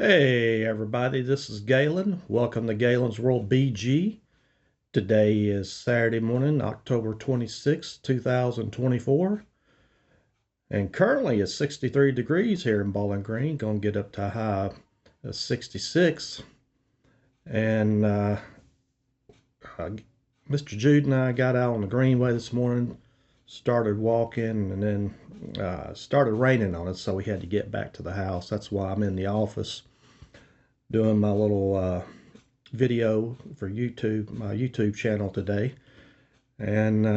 Hey everybody, this is Galen. Welcome to Galen's World BG. Today is Saturday morning, October 26, 2024. And currently it's 63 degrees here in Bowling Green. Going to get up to a high of 66. And uh, Mr. Jude and I got out on the Greenway this morning, started walking, and then started raining on us, so we had to get back to the house. That's why I'm in the office doing my little video for YouTube, my YouTube channel today. And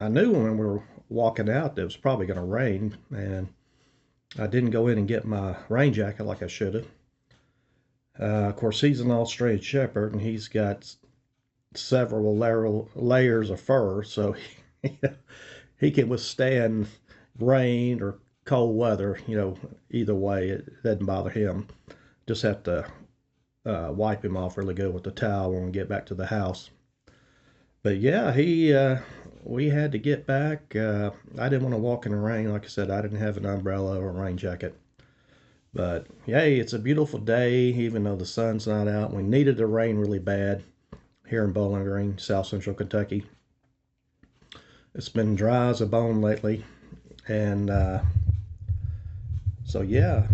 I knew when we were walking out that it was probably going to rain, and I didn't go in and get my rain jacket like I should have. Of course, he's an Australian Shepherd, and he's got several layers of fur, so he can withstand rain or cold weather. Either way, it doesn't bother him. Just have to wipe him off really good with the towel when we get back to the house. But yeah, we had to get back. I didn't want to walk in the rain. Like I said, I didn't have an umbrella or a rain jacket. But yay, it's a beautiful day, even though the sun's not out. We needed the rain really bad here in Bowling Green, South-Central Kentucky. It's been dry as a bone lately. And so yeah,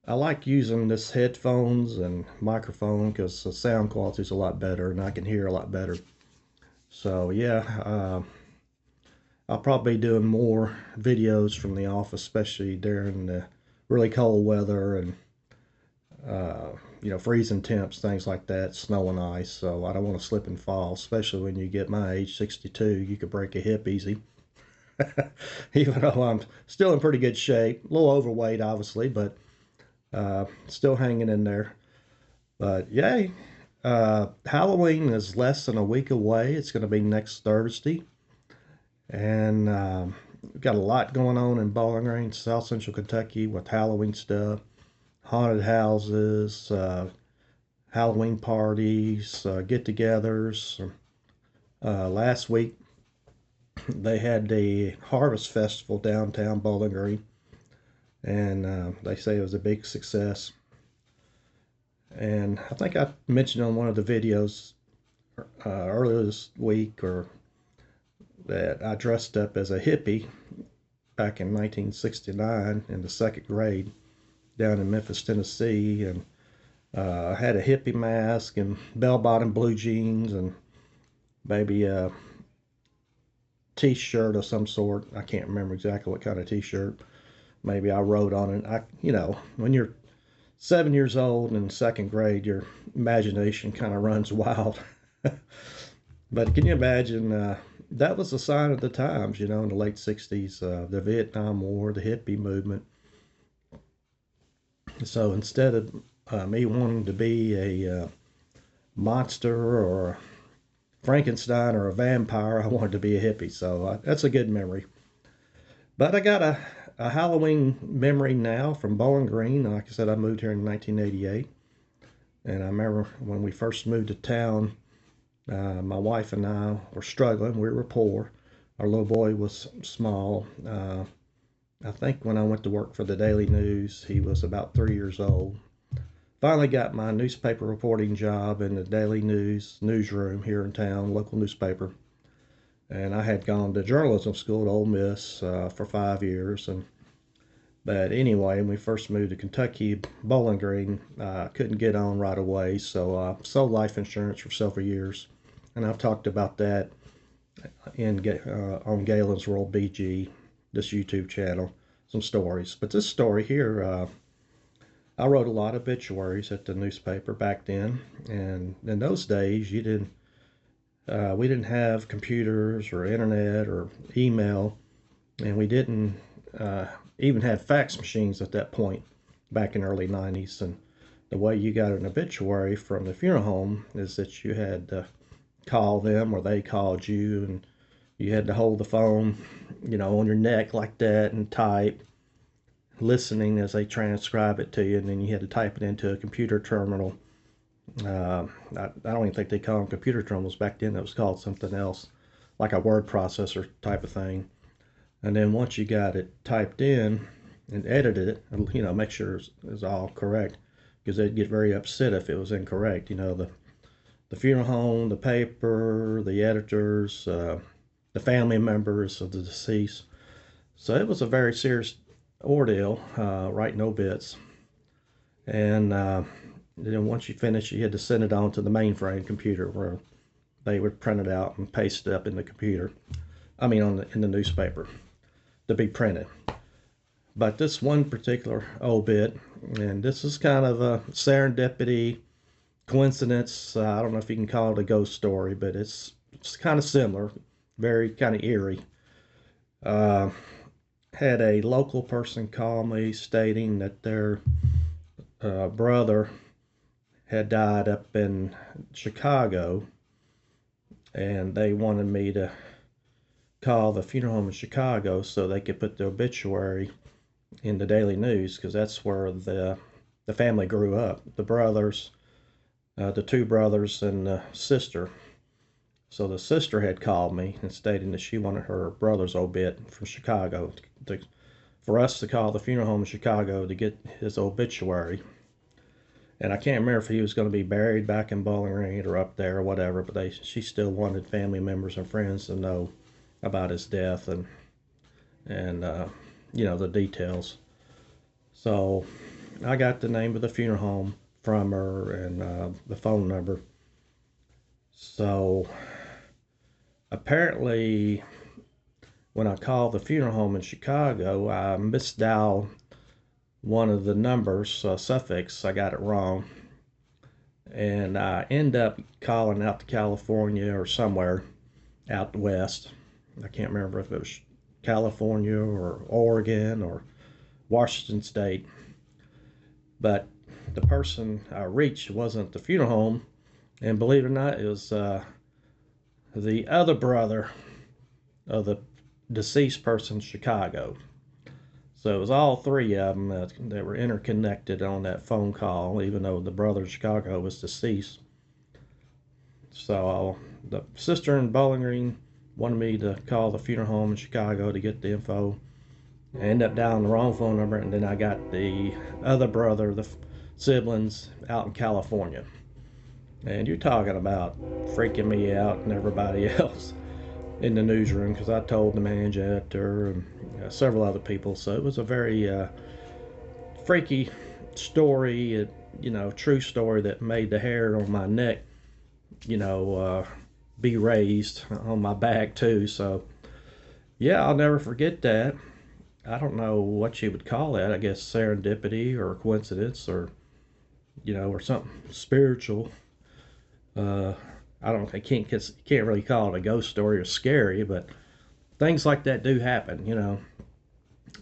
I like using this headphones and microphone because the sound quality is a lot better and I can hear a lot better. So yeah, I'll probably be doing more videos from the office, especially during the really cold weather and freezing temps, things like that, snow and ice. So I don't want to slip and fall, especially when you get my age, 62. You could break a hip easy. Even though I'm still in pretty good shape, a little overweight, obviously, but still hanging in there. But yay, Halloween is less than a week away. It's going to be next Thursday. And we've got a lot going on in Bowling Green, South Central Kentucky with Halloween stuff, haunted houses, Halloween parties, get-togethers. Last week they had the Harvest Festival downtown Bowling Green, and they say it was a big success. And I think I mentioned on one of the videos earlier this week that I dressed up as a hippie back in 1969 in the second grade down in Memphis, Tennessee, and I had a hippie mask and bell-bottom blue jeans and maybe a t-shirt of some sort. I can't remember exactly what kind of t-shirt. Maybe I wrote on it. When you're 7 years old and in second grade, your imagination kind of runs wild. But can you imagine? That was a sign of the times, in the late 60s, the Vietnam War, the hippie movement. So instead of me wanting to be a monster or a Frankenstein or a vampire, I wanted to be a hippie. So that's a good memory. But I got a Halloween memory now from Bowling Green. Like I said, I moved here in 1988. And I remember when we first moved to town, my wife and I were struggling. We were poor. Our little boy was small. I think when I went to work for the Daily News, he was about 3 years old. Finally got my newspaper reporting job in the Daily News newsroom here in town, local newspaper. And I had gone to journalism school at Ole Miss for 5 years. But anyway, when we first moved to Kentucky, Bowling Green, couldn't get on right away. So I sold life insurance for several years. And I've talked about that on Galen's World BG, this YouTube channel, some stories. But this story here, I wrote a lot of obituaries at the newspaper back then. And in those days, we didn't have computers or internet or email, and we didn't even have fax machines at that point back in the early 90s. And the way you got an obituary from the funeral home is that you had to call them or they called you, and you had to hold the phone, on your neck like that and type, listening as they transcribe it to you, and then you had to type it into a computer terminal. I don't even think they called them computer terminals back then. It was called something else, like a word processor type of thing. And then once you got it typed in, and edited it, you know, make sure it's all correct, because they'd get very upset if it was incorrect. You know, the funeral home, the paper, the editors, the family members of the deceased. So it was a very serious ordeal, writing obits. And then once you finish, you had to send it on to the mainframe computer where they would print it out and paste it up in the computer. I mean, in the newspaper to be printed. But this one particular obit, and this is kind of a serendipity, coincidence. I don't know if you can call it a ghost story, but it's kind of similar, very kind of eerie. Had a local person call me stating that their brother had died up in Chicago, and they wanted me to call the funeral home in Chicago so they could put the obituary in the Daily News, because that's where the family grew up. The brothers, the two brothers and the sister. So the sister had called me and stating that she wanted her brother's obit from Chicago for us to call the funeral home in Chicago to get his obituary. And I can't remember if he was going to be buried back in Bowling Green or up there or whatever, but she still wanted family members and friends to know about his death and you know, the details. So I got the name of the funeral home from her and the phone number. So apparently when I called the funeral home in Chicago, I misdialed one of the numbers, suffix. I got it wrong, and I end up calling out to California or somewhere out west. I can't remember if it was California or Oregon or Washington State, but the person I reached wasn't the funeral home, and believe it or not, it was the other brother of the deceased person's Chicago. So it was all three of them that were interconnected on that phone call, even though the brother in Chicago was deceased. So the sister in Bowling Green wanted me to call the funeral home in Chicago to get the info. I ended up dialing the wrong phone number, and then I got the other brother, the siblings, out in California. And you're talking about freaking me out and everybody else in the newsroom, because I told the managing editor and several other people. So it was a very freaky story, you know, true story that made the hair on my neck, you know, be raised on my back too. So yeah, I'll never forget that. I don't know what you would call that. I guess serendipity or coincidence, or you know, or something spiritual. I don't. I can't really call it a ghost story or scary, but things like that do happen, you know.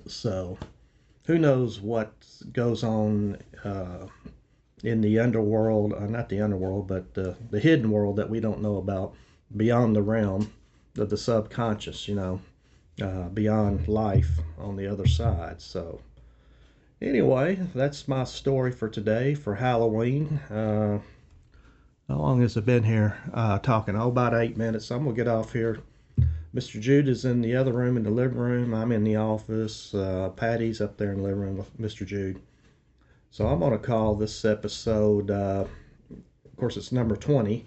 So who knows what goes on in the underworld? Not the underworld, but the hidden world that we don't know about, beyond the realm of the subconscious, you know, beyond life on the other side. So anyway, that's my story for today for Halloween. How long has it been here talking? Oh, about 8 minutes. I'm going to get off here. Mr. Jude is in the other room in the living room. I'm in the office. Patty's up there in the living room with Mr. Jude. So I'm going to call this episode, of course, it's number 20,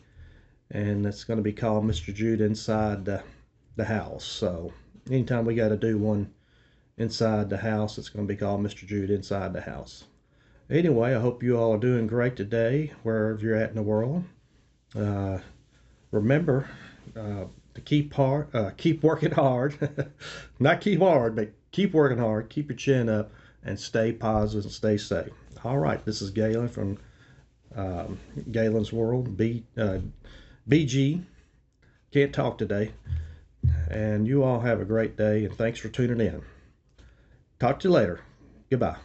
and it's going to be called Mr. Jude Inside the House. So anytime we got to do one inside the house, it's going to be called Mr. Jude Inside the House. Anyway, I hope you all are doing great today, wherever you're at in the world. Remember to keep working hard. Not keep hard, but keep working hard. Keep your chin up and stay positive and stay safe. All right, this is Galen from Galen's World, BG. Can't talk today. And you all have a great day, and thanks for tuning in. Talk to you later. Goodbye.